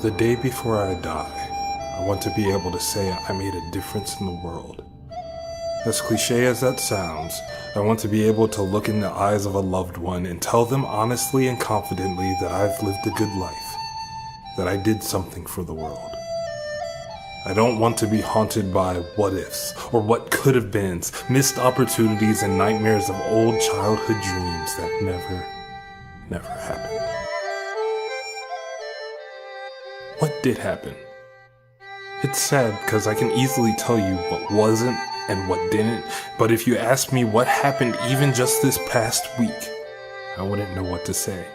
The day before I die, I want to be able to say I made a difference in the world. As cliche as that sounds, I want to be able to look in the eyes of a loved one and tell them honestly and confidently that I've lived a good life, that I did something for the world. I don't want to be haunted by what ifs or what could have been, missed opportunities and nightmares of old childhood dreams that never happened. What did happen? It's sad because I can easily tell you what wasn't and what didn't, but if you ask me what happened even just this past week, I wouldn't know what to say.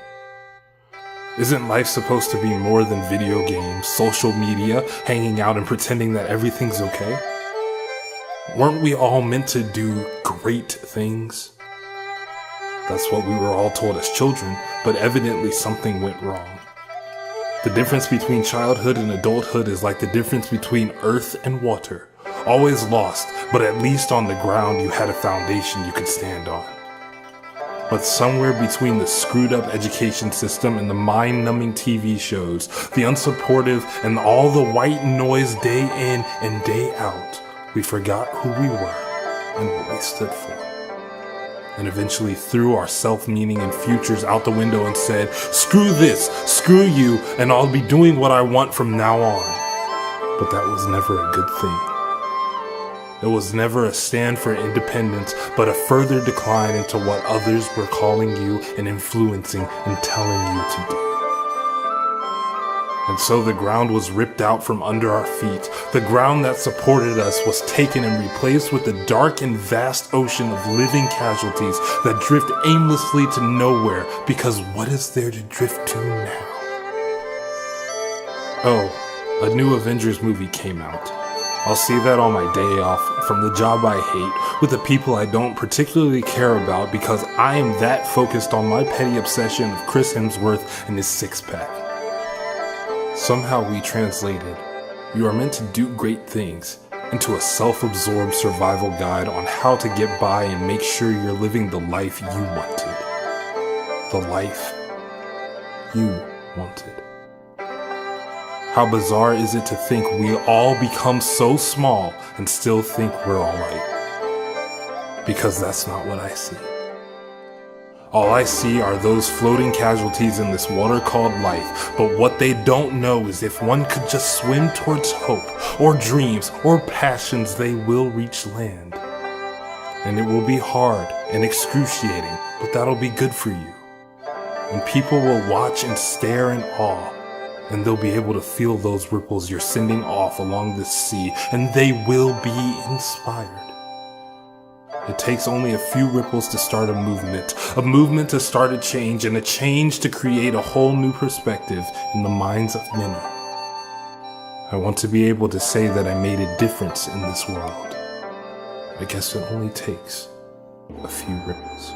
Isn't life supposed to be more than video games, social media, hanging out and pretending that everything's okay? Weren't we all meant to do great things? That's what we were all told as children, but evidently something went wrong. The difference between childhood and adulthood is like the difference between earth and water. Always lost, but at least on the ground you had a foundation you could stand on. But somewhere between the screwed up education system and the mind-numbing TV shows, the unsupportive and all the white noise day in and day out, we forgot who we were and what we stood for. And eventually threw our self-meaning and futures out the window and said, screw this, screw you, and I'll be doing what I want from now on. But that was never a good thing. It was never a stand for independence, but a further decline into what others were calling you and influencing and telling you to do. And so the ground was ripped out from under our feet. The ground that supported us was taken and replaced with the dark and vast ocean of living casualties that drift aimlessly to nowhere, because what is there to drift to now? Oh, a new Avengers movie came out. I'll see that on my day off from the job I hate with the people I don't particularly care about, because I am that focused on my petty obsession of Chris Hemsworth and his six-pack. Somehow we translated, "You are meant to do great things," into a self-absorbed survival guide on how to get by and make sure you're living the life you wanted. The life you wanted. How bizarre is it to think we all become so small and still think we're alright? Because that's not what I see. All I see are those floating casualties in this water called life, but what they don't know is if one could just swim towards hope, or dreams, or passions, they will reach land. And it will be hard and excruciating, but that'll be good for you. And people will watch and stare in awe, and they'll be able to feel those ripples you're sending off along this sea, and they will be inspired. It takes only a few ripples to start a movement to start a change, and a change to create a whole new perspective in the minds of many. I want to be able to say that I made a difference in this world. I guess it only takes a few ripples.